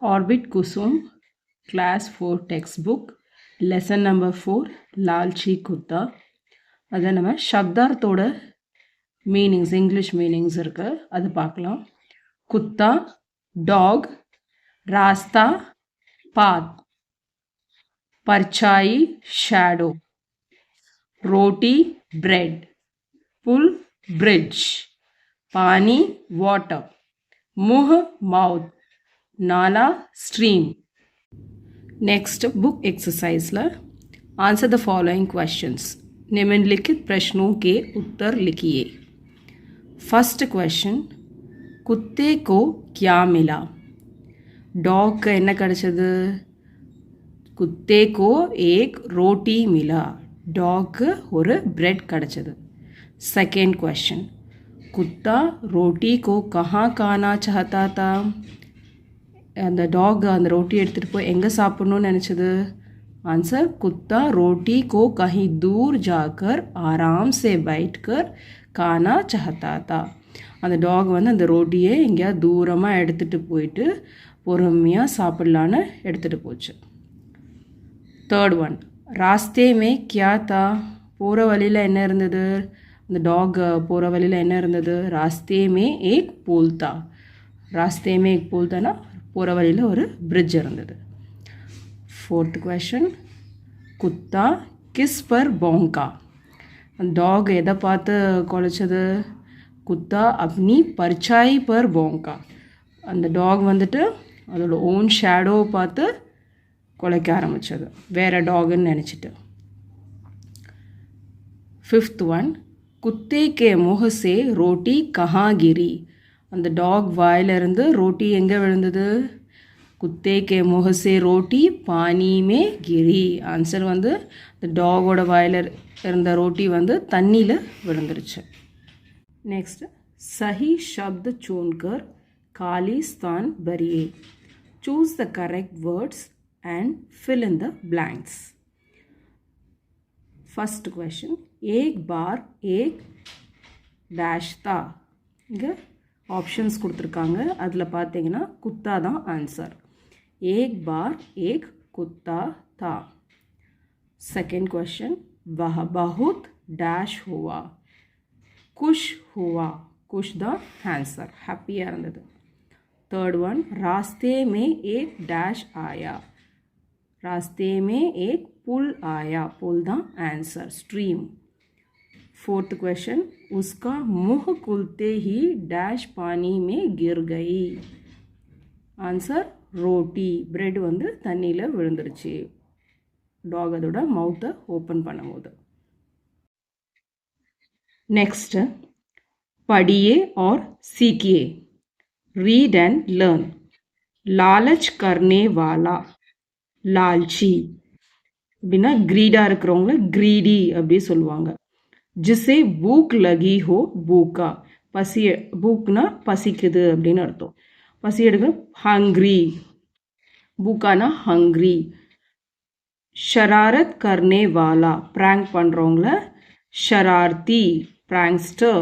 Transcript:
Orbit Kusum, Class 4 textbook, lesson number 4, லால்ச்சி குத்தா. அதை நம்ம சப்தார்த்தோட மீனிங்ஸ், இங்கிலீஷ் மீனிங்ஸ் இருக்கு, அது பார்க்கலாம். குத்தா, டாக். ராஸ்தா, பாத். பர்ச்சாயி, ஷேடோ. ரோட்டி, பிரெட். புல், பிரிட்ஜ். பானி, வாட்டர். முஹ், மவுத். नाला, stream. Next book exercise La answer the following questions. निम्नलिखित प्रश्नों के उत्तर लिखिए. First question, कुत्ते को क्या मिला? डॉग का என்ன கிடைச்சது? कुत्ते को एक रोटी मिला. डॉग ஒரு ब्रेड கிடைச்சது. Second question, कुत्ता रोटी को कहाँ खाना चाहता था? அந்த டாக் அந்த रोटी எடுத்துகிட்டு போய் எங்கே சாப்பிட்ணுன்னு நினச்சது? आंसर, कुत्ता रोटी को कहीं दूर जाकर आराम से बैठकर खाना चाहता था. அந்த டாக் வந்து அந்த ரோட்டியை எங்கேயாவது தூரமாக எடுத்துகிட்டு போயிட்டு பொறுமையாக சாப்பிட்லான்னு எடுத்துகிட்டு போச்சு. தேர்ட் ஒன், ராஸ்தே மே கியா தா? போகிற வழியில் என்ன இருந்தது? அந்த டாக் போகிற வழியில் என்ன இருந்தது? ராஸ்தே மே ஏக் புல் தா. ராஸ்தே மே ஏக் புல் தானா, போகிற வழியில் ஒரு பிரிட்ஜ் இருந்தது. ஃபோர்த் கொஷன், குத்தா கிஸ் பர் போங்கா? அந்த டாக் எதை பார்த்து குலைச்சது? குத்தா அப்னி பர்ச்சாய் பர் போங்கா. அந்த டாக் வந்துட்டு அதோட ஓன் ஷேடோவை பார்த்து குலைக்க ஆரம்பித்தது, வேறு டாகுன்னு நினச்சிட்டு. ஃபிஃப்த் ஒன், குத்தே கே முஹ் சே ரோட்டி கஹா கிரி? அந்த டாக் வாயிலிருந்து ரோட்டி எங்கே விழுந்தது? குத்தே கே முஹ் சே ரோட்டி பானி மே கிரி. ஆன்சர் வந்து இந்த டாகோட வாயில் இருந்த ரோட்டி வந்து தண்ணியில் விழுந்துருச்சு. நெக்ஸ்ட், சஹி ஷப்த் சூன்கர் காலி ஸ்தான் பரியே. Choose the correct words and fill in the blanks. First question, ஏக் பார் ஏக் டேஷ் தா. இங்கே ஆப்ஷன்ஸ் கொடுத்துருக்காங்க, அதில் பார்த்தீங்கன்னா குத்தா தான் ஆன்சர். ஏக் பார் ஏக் குத்தா தா. செகண்ட் கொஷின், வஹ பஹுத் டேஷ் ஹுவா. குஷ் ஹுவா. குஷ் தான் ஆன்சர், ஹாப்பியாக இருந்தது. தேர்ட் ஒன், ராஸ்தே மே ஏக் டேஷ் ஆயா. ராஸ்தே மே ஏக் புல் ஆயா. புல் தான் ஆன்சர், ஸ்ட்ரீம். फोर्थ क्वेश्चन, उसका मुंह खुलते ही डैश पानी में गिर गई. आंसर, रोटी. ब्रेड வந்து தண்ணியில் விழுந்துருச்சு டாக் அதோட மவுத்தை ஓப்பன் பண்ணும்போது. नेक्स्ट, पढ़िए और सीखिए. Read and learn. लालच करने वाला, लालची அப்படின்னா கிரீடாக இருக்கிறவங்கள கிரீடி அப்படி சொல்லுவாங்க. जिसे भूख लगी हो भूखा. பசி, भूखना பசிக்குது அப்படின்னு அர்த்தம். பசி எடுக்க हंग्री. भूखाना हंग्री. शरारत करने वाला, प्रैंक பண்ணுறவங்கள शरारती, प्रैंकस्टर.